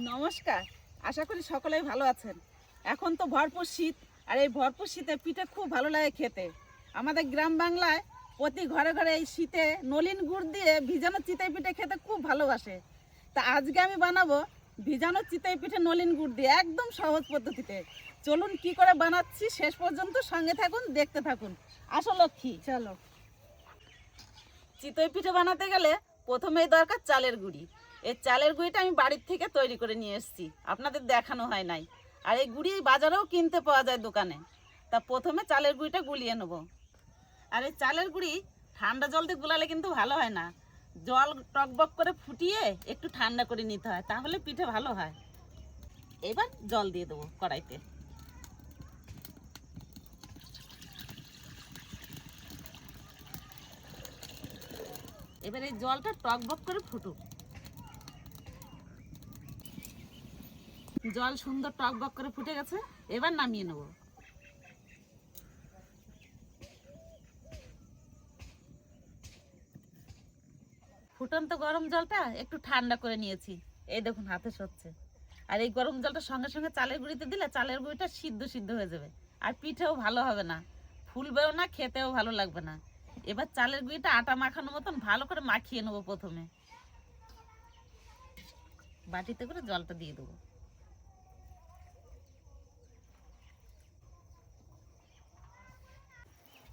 নমস্কার, আশা করি সকলেই ভালো আছেন। এখন তো ভরপুর শীত, আর এই ভরপুর শীতে পিঠে খুব ভালো লাগে খেতে। আমাদের গ্রাম বাংলায় প্রতি ঘরে ঘরে এই শীতে নলিন গুড় দিয়ে ভিজানো চিতই পিঠে খেতে খুব ভালোবাসে। তা আজকে আমি বানাবো ভিজানো চিতই পিঠে নলিন গুড় দিয়ে, একদম সহজ পদ্ধতিতে। চলুন কি করে বানাচ্ছি শেষ পর্যন্ত সঙ্গে থাকুন, দেখতে থাকুন। আসো লক্ষ্মী, চলো। চিতই পিঠে বানাতে গেলে প্রথমেই দরকার চালের গুঁড়ি। এই চালের গুঁড়িটা আমি বাড়ির থেকে তৈরি করে নিয়ে এসেছি, আপনাদের দেখানো হয় নাই। আর এই গুঁড়ি বাজারেও কিনতে পাওয়া যায় দোকানে। তা প্রথমে চালের গুঁড়িটা গুলিয়ে নেব। আর এই চালের গুঁড়ি ঠান্ডা জল দিয়ে গুলালে কিন্তু ভালো হয় না, জল টকবক করে ফুটিয়ে একটু ঠান্ডা করে নিতে হয়, তাহলে পিঠে ভালো হয়। এবার জল দিয়ে দেবো কড়াইতে। এবার এই জলটা টকবক করে ফুটুক। জল সুন্দর টকবক করে ফুটে গেছে, এবার নামিয়ে নেব। ফুটন্ত গরম জলটা একটু ঠান্ডা করে নিয়েছি, এই দেখুন হাতে সরছে। আর এই গরম জলটা সঙ্গে সঙ্গে চালের গুঁড়িতে দিলে চালের গুঁড়িটা সিদ্ধ সিদ্ধ হয়ে যাবে, আর পিঠেও ভালো হবে না, ফুলবেও না, খেতেও ভালো লাগবে না। এবার চালের গুঁড়িটা আটা মাখানোর মতন ভালো করে মাখিয়ে নেবো। প্রথমে বাটিতে করে জলটা দিয়ে দেবো।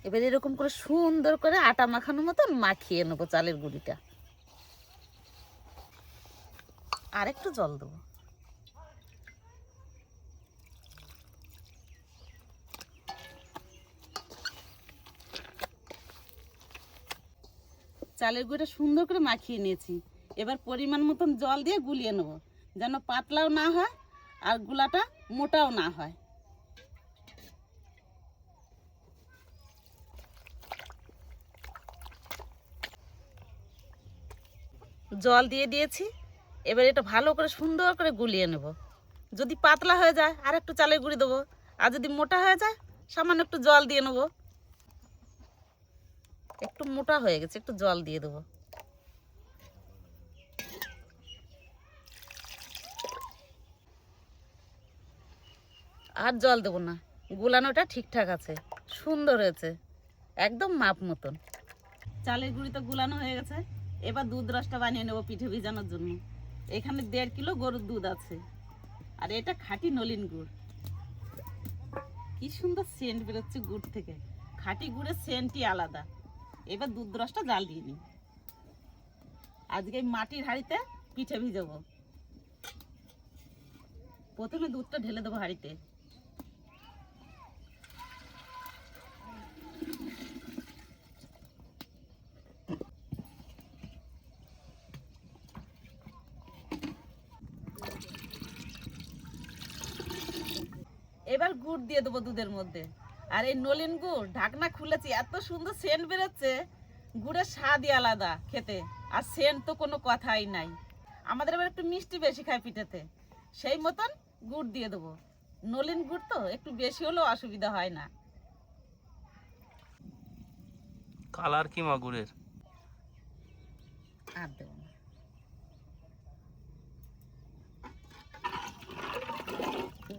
এবার এরকম করে সুন্দর করে আটা মাখানোর মতন মাখিয়ে নেবো চালের গুঁড়িটা। আর একটু জল দেবো। চালের গুঁড়িটা সুন্দর করে মাখিয়ে নিয়েছি। এবার পরিমাণ মতন জল দিয়ে গুলিয়ে নেব, যেন পাতলাও না হয় আর গুলাটা মোটাও না হয়। জল দিয়ে দিয়েছি, এবার এটা ভালো করে সুন্দর করে গুলিয়ে নেব। যদি পাতলা হয়ে যায় আর একটু চালের গুঁড়ি দেবো, আর যদি মোটা হয়ে যায় সামান্য একটু জল দিয়ে নেব। একটু মোটা হয়ে গেছে, একটু জল দিয়ে দেবো। আর জল দেবো না, গুলানোটা ঠিকঠাক আছে, সুন্দর হয়েছে, একদম মাপ মতন। চালের গুঁড়ি তো গুলানো হয়ে গেছে, এবার দুধ রসটা বানিয়ে নেবো পিঠে ভিজানোর জন্য। এখানে 1.5 কিলো গরুর দুধ আছে, আর এটা খাঁটি নলিন গুড়। কি সুন্দর সেন্ট বেরোচ্ছে গুড় থেকে, খাঁটি গুড়ের সেন্টই আলাদা। এবার দুধ রসটা জাল দিয়ে নিই। আজকে মাটির হাঁড়িতে পিঠে ভিজাবো। প্রথমে দুধটা ঢেলে দেবো হাঁড়িতে। এবার গুড় দিয়ে দেবো দুধের মধ্যে। আর এই নলিন গুড় ঢাকনা খুলেছি, এত সুন্দর সেন্ট বেরোচ্ছে, গুড়ের স্বাদই আলাদা খেতে। আর সেন্ট তো কোনো কথাই নাই। আমাদের এবার একটু মিষ্টি বেশি খায় পিঠেতে, সেই মতন গুড় দিয়ে দেবো। নলিন গুড় তো একটু বেশি হলেও অসুবিধা হয় না। কালার কি মা গুড়ের? আর দেবো না।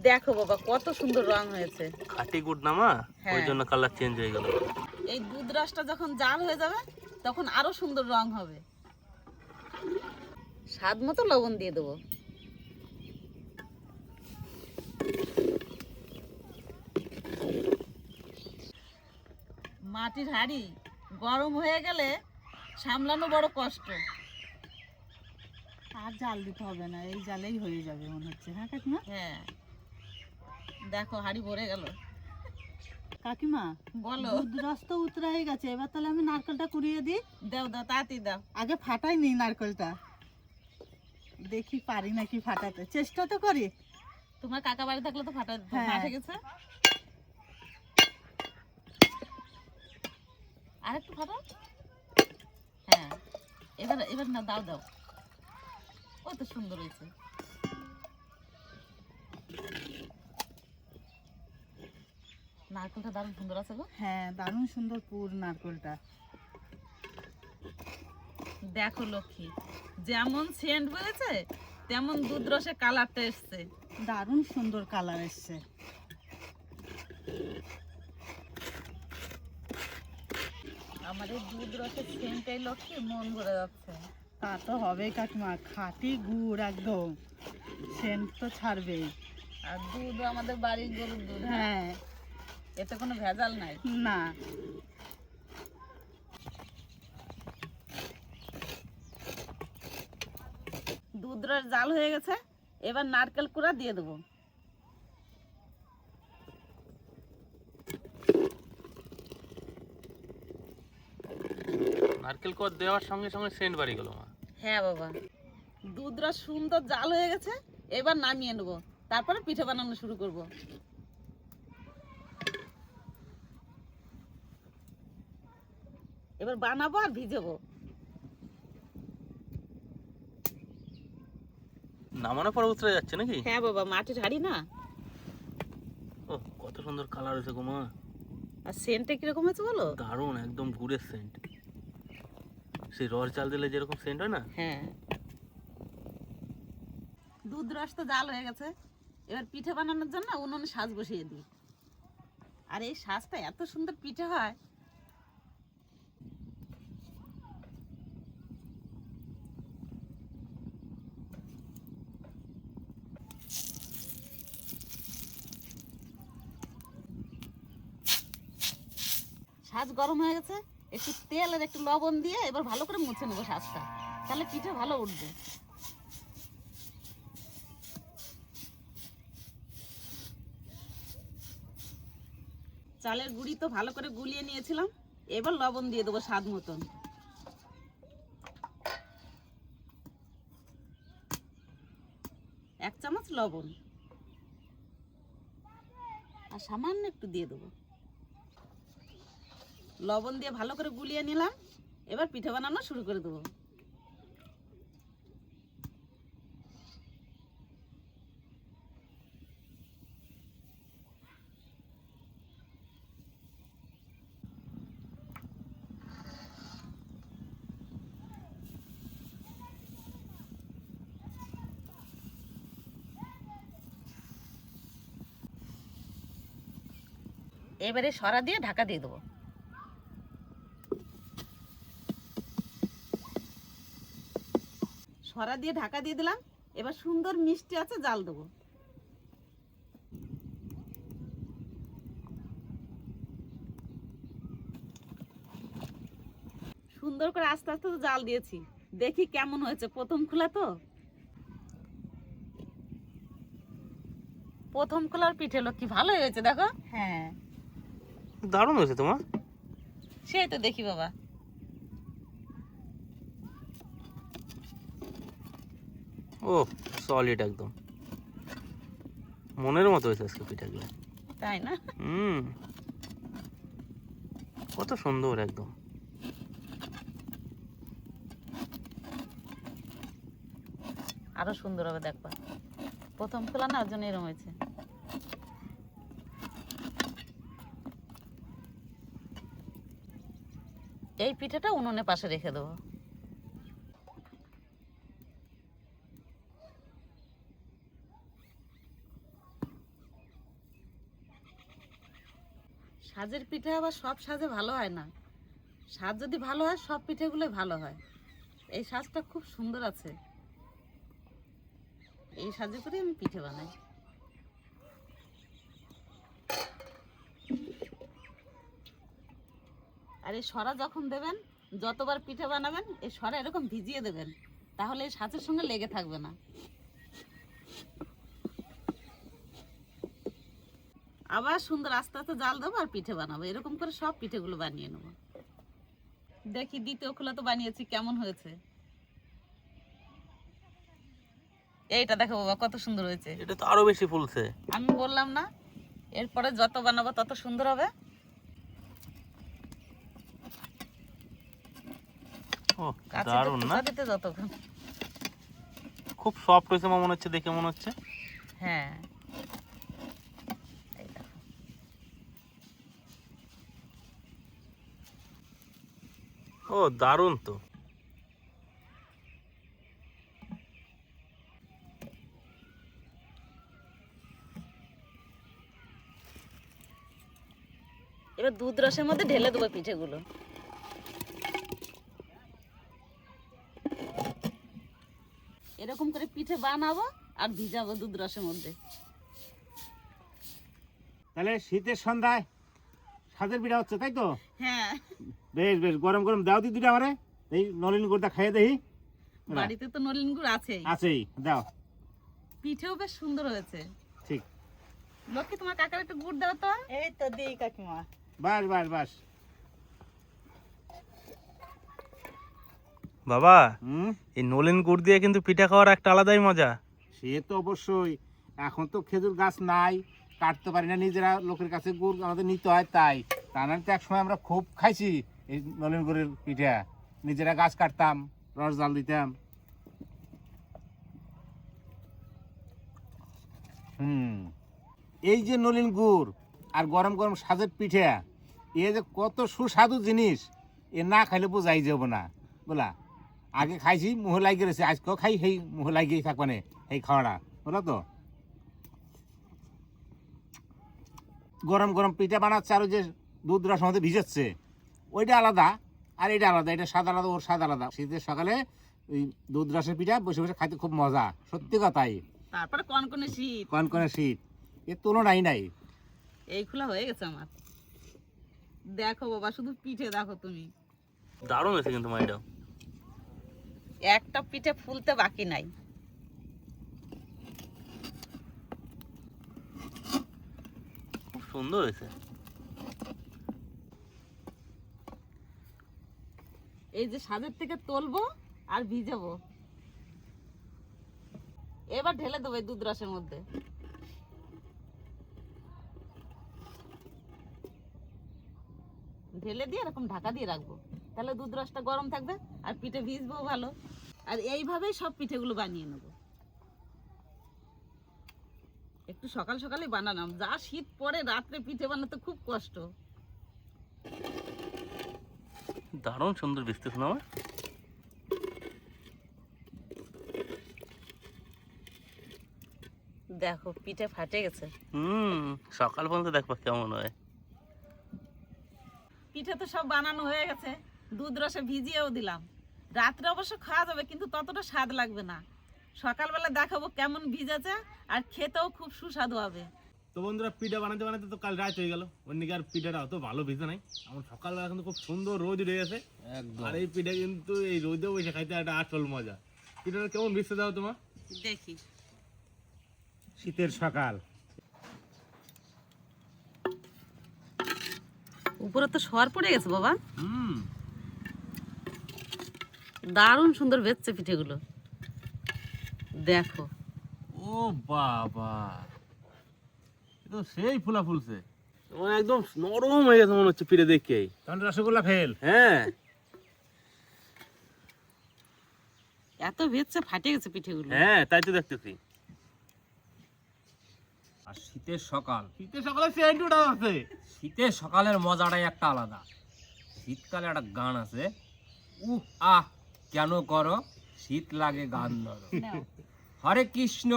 দেখো বাবা কত সুন্দর রং হয়েছে। খাঁটি গুড় না মা, হ্যাঁ। ওই জন্য কালার চেঞ্জ হয়ে গেল। এই দুধ রসটা যখন জাল হয়ে যাবে তখন আরো সুন্দর রং হবে। স্বাদ মতো লবণ দিয়ে দেবো। মাটির হাঁড়ি গরম হয়ে গেলে সামলানো বড় কষ্ট। আর জাল দিতে হবে না, এই জালেই হয়ে যাবে মনে হচ্ছে। হ্যাঁ কাকিমা? হ্যাঁ, দেখো হাঁড়ি ভরে গেল। কাকিমা বলো। দুধ রস তো উতরা হয়ে গেছে, এবার তাহলে আমি নারকেলটা কুড়িয়ে দিই। দাও দাও, তাড়াতাড়ি দাও। আগে ফাটাই নি নারকেলটা, দেখি পারি নাকি ফাটাতে, চেষ্টা তো করি। তোমার কাকা বাড়ি থাকলে তো হ্যাঁ। ফাটে গেছে। আর একটু ফাটাও। হ্যাঁ, এবার এবার না, দাও দাও। ওই তো সুন্দর হয়েছে। নারকেলটা দারুণ সুন্দর আছে গো। হ্যাঁ, দারুণ সুন্দর পুর নারকেলটা। দেখো লক্ষ্মী, যেমন সেন্ট বেড়েছে তেমন দুধ রসে কালারটা এসছে। দারুণ সুন্দর কালার এসছে। আমার এই দুধ রসের সেন্টটাই লক্ষ্যে মন ভরে যাচ্ছে। তা তো হবে কাকিমা, খাঁটি গুড় একদম, সেন্ট তো ছাড়বেই। আর দুধ আমাদের বাড়ির গরুর দুধ, হ্যাঁ, এতে কোনো ভেজাল নাই। না দুধ রস জাল হয়ে গেছে, এবার নারকেল কুড়া দিয়ে দেবো। নারকেল কোয়া দেওয়ার সঙ্গে সঙ্গে সেন্ট বাড়ি গেল মা। হ্যাঁ বাবা, দুধ রস সুন্দর জাল হয়ে গেছে, এবার নামিয়ে নেবো, তারপরে পিঠে বানানো শুরু করব। এবার বানাবো আর ভিজাবো। নামানোর পর উতরে যাচ্ছে নাকি? হ্যাঁ বাবা, মাটির হাঁড়ি না। ও কত সুন্দর কালার হয়েছে গো মা। আর সেন্টটা কিরকম হয়েছে বলো? দারুণ, একদম গুড়ের সেন্ট। সেই রস চাল দিলে যেরকম সেন্ট হয় না। হ্যাঁ, দুধ রস তো জাল হয়ে গেছে, এবার পিঠে বানানোর জন্য উনুনে সাজ বসিয়ে দিই। আর এই সাজটা এত সুন্দর পিঠে হয়। সাজ গরম হয়ে গেছে, একটু তেল আর একটু লবণ দিয়ে এবার ভালো করে মুছে নেবো সাজটা, তাহলে পিঠে ভালো উঠবে। চালের গুঁড়ি তো ভালো করে গুলিয়ে নিয়েছিলাম, এবার লবণ দিয়ে দেবো স্বাদ মতন। এক চামচ লবণ আর সামান্য একটু দিয়ে দেবো। লবণ দিয়ে ভালো করে গুলিয়ে নিলাম, এবার পিঠে বানানো শুরু করে দেবো। এবারে সরা দিয়ে ঢাকা দিয়ে দেবো। সরা দিয়ে ঢাকা দিয়ে দিলাম, এবার সুন্দর মিষ্টি আছে জাল দেবো। সুন্দর করে আস্তে আস্তে তো জাল দিয়েছি, দেখি কেমন হয়েছে। প্রথম খোলা তো, প্রথম খোলার পিঠে কি ভালো হয়েছে দেখো। হ্যাঁ, দারুণ হয়েছে তোমার। সেই তো দেখি বাবা। ও সলিড একদম, মনের মতো হয়েছে আজকে পিঠাগুলো। তাই না? কত সুন্দর একদম। আরো সুন্দর হবে দেখবা, প্রথম খোলা না, ওর জন্য এরকম হয়েছে। এই পিঠাটা উনুনে পাশে রেখে দেবো। সাজের পিঠে আবার সব সাজে ভালো হয় না, সাজ যদি ভালো হয় সব পিঠেগুলোই ভালো হয়। এই সাজটা খুব সুন্দর আছে, এই সাজে করে আমি পিঠে বানাই। আর এই সরা যখন দেবেন, যতবার পিঠে বানাবেন এই সরা এরকম ভিজিয়ে দেবেন, তাহলে এই সাজের সঙ্গে লেগে থাকবে না। আবার সুন্দর আস্তে আস্তে জাল দেবো আর পিঠে বানাবো। এরকম করে সব পিঠেগুলো বানিয়ে নেবো। দেখি দ্বিতীয় খোলা তো বানিয়েছি, কেমন হয়েছে। এইটা দেখো বাবা, কত সুন্দর হয়েছে। এটা তো আরো বেশি ফুলছে। আমি বললাম না, এরপরে যত বানাবো তত সুন্দর হবে। ও দারুণ না? দিতে যতক্ষণ। খুব সফট হয়েছে মনে হচ্ছে, দেখে মনে হচ্ছে। হ্যাঁ, এই দেখো। ও দারুণ তো। এবার দুধ রসের মধ্যে ঢেলে দেবো পিঠেগুলো। এরকম করে পিঠে বানাবো আর ভিজাবো দুধ রসের মধ্যে। তাহলে শীতের সন্ধ্যায় সাজের পিঠা হচ্ছে, তাই তো? হ্যাঁ, বেশ বেশ, গরম গরম দাও দি দুটা আমারে, এই নলিন গুড়টা খাইয়ে দেখি। বাড়িতে তো নলিন গুড় আছেই। আছেই, দাও। পিঠেও বেশ সুন্দর হয়েছে। ঠিক। লক্ষ্মী, তোমার কাকার একটু গুড় দাও তো। এই তো দিই কাকিমা। বাস বাস বাস। বাবা, হুম, এই নলেন গুড় দিয়ে কিন্তু পিঠা খাওয়ার একটা আলাদাই মজা। সে তো অবশ্যই। এখন তো খেজুর গাছ নাই, কাটতে পারি না, নিজেরা লোকের কাছে গুড় আমাদের নিতে হয়, তাই তা না তো একসময় আমরা খুব খাইছি এই নলেন গুড়ের পিঠা। নিজেরা গাছ কাটতাম, রস জাল দিতাম। এই যে নলিন গুড় আর গরম গরম সাজের পিঠা, এ যে কত সুস্বাদু জিনিস, এ না খাইলে বোঝাই যাব না বলা। আগে খাইছি মুহ লাগিয়ে গেছে, আজকেও খাই, সেই মুহ লাগিয়েই থাকবানে এই খাওয়াটা, বলো তো। গরম গরম পিঠা বানাচ্ছে আর ওই যে দুধ রস মধ্যে ভিজাচ্ছে, ওইটা আলাদা আর এটা আলাদা। এটা স্বাদ আলাদা, ওর স্বাদ আলাদা। শীতের সকালে ওই দুধ রসের পিঠা বসে বসে খাইতে খুব মজা, সত্যি কথাই। তারপরে কনকনে শীত, কনকনে শীত, এর তুলনাই নাই। এই খোলা হয়ে গেছে আমার। দেখো বাবা, শুধু পিঠে দেখো তুমি। দারুণ হয়েছে কিন্তু মা, এটাও একটা পিঠে ফুলতে বাকি নাই। খুব সুন্দর হয়েছে। এই যে সাজের থেকে তুলবো আর ভিজাবো, এবার ঢেলে দেবো এই দুধ রসের মধ্যে। ঢেলে দিয়ে এরকম ঢাকা দিয়ে রাখবো, তাহলে দুধ রসটা গরম থাকবে আর পিঠে ভিজবো ভালো। আর এইভাবেই সব পিঠেগুলো বানিয়ে নেব। একটু সকাল সকালে বানালাম, যা শীত পড়ে রাত্রে পিঠে বানাতে খুব কষ্ট। দারুণ সুন্দর ভিজতেছে না আমার। দেখো পিঠে ফাটে গেছে। সকাল পর্যন্ত দেখবা কেমন হয়। পিঠে তো সব বানানো হয়ে গেছে, দুধ রসে ভিজিয়েও দিলাম। রাত্রে অবশ্য খাওয়া যাবে, কিন্তু ততটা স্বাদ লাগবে না। সকালবেলা দেখাবো কেমন ভিজেছে, আর খেতেও খুব সুস্বাদু হবে। তো বন্ধুরা, পিঠা বানাতে বানাতে তো কাল রাত হয়ে গেল। অন্যদিকে আর পিঠাটা অত ভালো ভিজে নাই। আমার সকালবেলা কিন্তু খুব সুন্দর রোদ উঠে গেছে। আর এই পিঠা কিন্তু এই রোদেও বসে খাইতে একটা আসল মজা। পিঠাটা কেমন ভিজতে দাও তোমার? দেখি। শীতের সকাল, উপরে তো সর পড়ে গেছে বাবা। হুম, দারুণ সুন্দর ভেজছে পিঠেগুলো, দেখো। ও বাবা, এ তো সেই ফুলা ফুলছে। আমার একদম নরম হয়ে গেছে মনে হচ্ছে পিঠে দেখেই। তখন রসগোল্লা ফেল। হ্যাঁ, এত ভেজছে ফাটে গেছে পিঠেগুলো। হ্যাঁ, তাই তো দেখতেছি। আর শীতের সকাল, শীতের সকালে সেন্ট উঠা আছে। শীতের সকালের মজাটাই একটা আলাদা। শীতকালে একটা গান আছে, উহ আহ কেন করো শীত লাগে গান ধরো। হরে কৃষ্ণ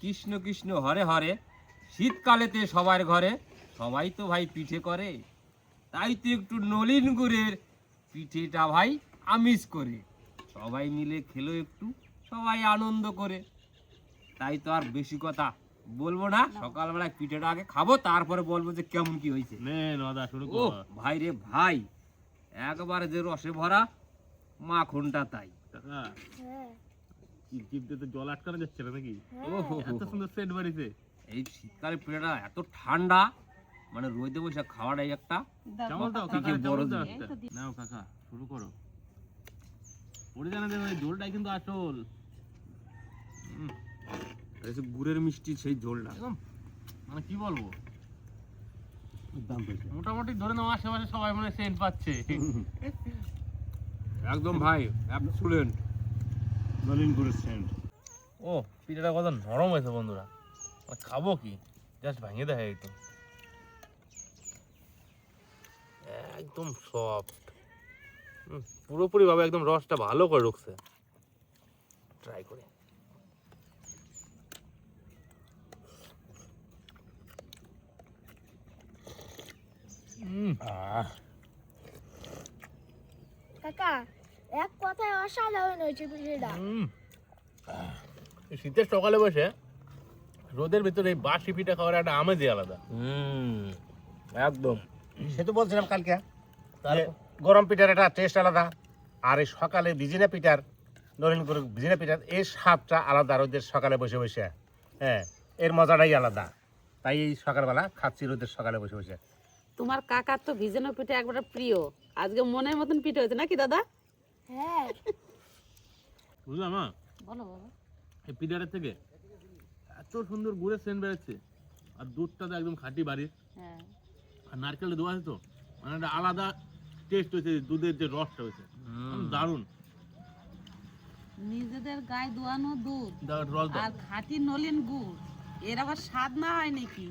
কৃষ্ণ কৃষ্ণ হরে হরে। শীতকালেতে সবার ঘরে সবাই তো ভাই পিঠে করে, তাই তো একটু নলিন গুড়ের পিঠেটা ভাই আমিষ করে সবাই মিলে খেলো একটু, সবাই আনন্দ করে। তাই তো আর বেশি কথা বলবো না, সকালবেলায় পিঠেটা আগে খাবো, তারপরে বলবো যে কেমন কি হয়েছে। নে নদা শুরু ও কর। ভাই রে ভাই, একবারে যে রসে ভরা মাখনটা তাই। কাকা, কি জিভতে তো জল আটকানো যাচ্ছে না নাকি? ও হো হো এত হো। সুন্দর সেন্ট বাড়িছে। এই শীতকালে পিঠাটা এত ঠান্ডা, মানে রোদে বসে খাওয়াটাই একটা চামচ দাও কি কাকা, যে বড় চামচ দাও জিনিস। একটা। নাও কাকা, শুরু করো। পড়ে জানা দেবে, ঝোলটাই কিন্তু আসল। গুড়ের মিষ্টি সেই ঝোলটা একদম মানে কি বলবো, মোটামুটি ধরে নাও আশেপাশে সবাই মানে সেন্ট পাচ্ছে। একদম ভাই অ্যাবসুলেন্ট। নলিন গুড়ের সেন্ট। ও পিঠাটা কত নরম হয়েছে বন্ধুরা, খাবো কি, জাস্ট ভাঙিয়ে দেখা যেত। একদম সফট, পুরোপুরি ভাবে একদম রসটা ভালো করে ঢুকছে। ট্রাই করে। কাকা এক কথায় অসাধারণ হয়েছে পিঠেটা। এই শীতের সকালে বসে রোদের ভিতরে এই বাসি পিঠা খাওয়ার একটা আমেজই আলাদা। একদম। সে তো বলছিলাম কালকে যে গরম পিঠার একটা টেস্ট আলাদা, আর এই সকালে ভিজিনা পিঠার, নলেন গুড়ের ভিজিনা পিঠার এই স্বাদটা আলাদা। রোদের সকালে বসে বসে, হ্যাঁ, এর মজাটাই আলাদা। তাই এই সকালবেলা খাচ্ছি রোদের সকালে বসে বসে। তোমার কাকার তো ভিজানো পিঠে একবারে প্রিয়, আজকে মনের মতন পিঠে হয়েছে নাকি দাদা? হ্যাঁ বুঝলাম মা, বলো বাবা। এই পিঠাটার থেকে এত সুন্দর গুড়ের সেন্ট বেরোচ্ছে, আর দুধটা তো একদম খাঁটি বাড়ির, হ্যাঁ, আর নারকেলটা দেওয়া আছে তো, মানে একটা আলাদা টেস্ট হয়েছে, দুধের যে রসটা হয়েছে দারুণ। নিজেদের গায়ে দোয়ানো দুধ রস দাও। আর খাঁটি নলিন গুড়, এর আবার স্বাদ না হয় নাকি?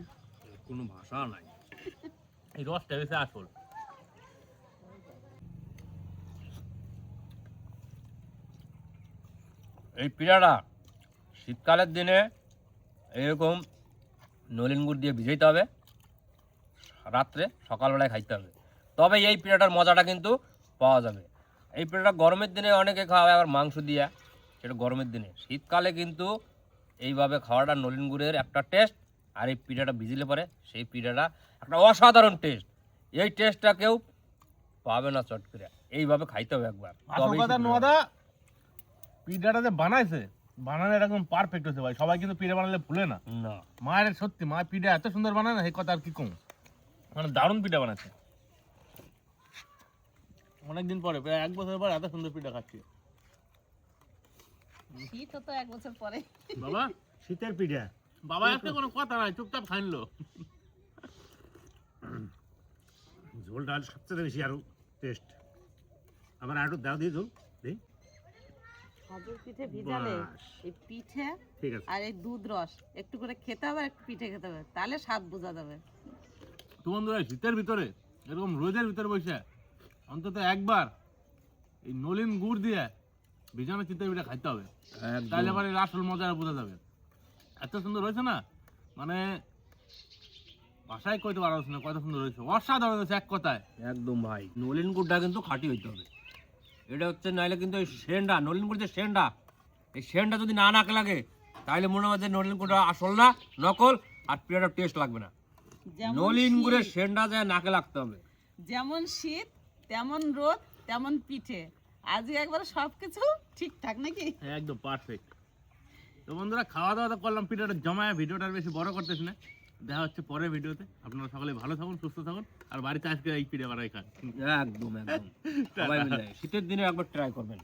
কোনো ভাষা নাই, এই রসটা হয়েছে আসল। এই পিঠাটা শীতকালের দিনে এরকম নলেন গুড় দিয়ে ভিজাইতে হবে, রাত্রে সকালবেলায় খাইতে হবে, তবে এই পিঠাটার মজাটা কিন্তু পাওয়া যাবে। এই পিঠাটা গরমের দিনে অনেকে খাওয়ায় আবার মাংস দিয়া, সেটা গরমের দিনে। শীতকালে কিন্তু এইভাবে খাওয়াটা নলেন গুড়ের একটা টেস্ট, আর এই পিঠাটা ভিজিলে পরে সেই পিঠাটা একটা অসাধারণ টেস্ট। এই টেস্টটা কেউ পাবে না চট করে, এইভাবে খাইতে হবে একবার। আসল কথা নোয়াদা, পিঠাটা যে বানাইছে, বানানোর একদম পারফেক্ট হয়েছে ভাই। সবাই কিন্তু পিঠা বানালে ভুলে না। না, মায়ের সত্যি, মা পিঠা এত সুন্দর বানায় না, সেই কথা আর কি কম, মানে দারুণ পিঠা বানাচ্ছে। অনেকদিন পরে, প্রায় 1 বছর পর এত সুন্দর পিঠা খাচ্ছি। শীত তো 1 বছর পরে। বাবা, শীতের পিঠা, বাবা একটা কোনো কথা নাই, চুপচাপ খাইলো। ঝোলটা সবচেয়ে বেশি আরো টেস্ট। আবার আরো দাও দিয়ে ঝোল দিই। খাজুর পিঠে ভিজালে এই পিঠে ঠিক আছে। আর এই দুধ রস একটু করে খেতে হবে, একটু পিঠে খেতে হবে, তাহলে স্বাদ বোঝা যাবে। তো বন্ধুরা, শীতের ভিতরে এরকম রোদের ভিতরে বসে অন্তত একবার এই নলিন গুড় দিয়ে ভিজানো চিতই পিঠা খাইতে হবে, তাহলে আবার এর আসল মজাটা বোঝা যাবে। এত সুন্দর হয়েছে না, মানে ভাষায় কইতে পারা যাচ্ছে না কত সুন্দর হয়েছে, অসাধারণ হয়েছে এক কথায়। একদম ভাই, নলিন গুড়টা কিন্তু খাঁটি হইতে হবে। এটা হচ্ছে নাইলে কিন্তু এই সেন্ডা, নলিন গুড় যে সেন্ডা, এই সেন্ডা যদি না নাকে লাগে তাহলে মনে হয় যে নলিন গুড়টা আসল না, নকল, আর পিঠাটা টেস্ট লাগবে না। যেমন নলিন শীত, গুড়ের সেন্ডা যায় নাকে লাগতে হবে। যেমন শীত তেমন রোদ তেমন পিঠে, আজকে একবার সবকিছু ঠিকঠাক নাকি? একদম পারফেক্ট। তো বন্ধুরা, খাওয়া দাওয়া তো করলাম, পিঠাটা জমায়, ভিডিওটা আর বেশি বড় করতেছি না। দেখা হচ্ছে পরের ভিডিওতে। আপনারা সকলে ভালো থাকুন, সুস্থ থাকুন, আর বাড়িতে আজকে এই পিঠা বানাই খান। একদম একদম। সবাই মিলে শীতের দিনে একবার ট্রাই করবেন।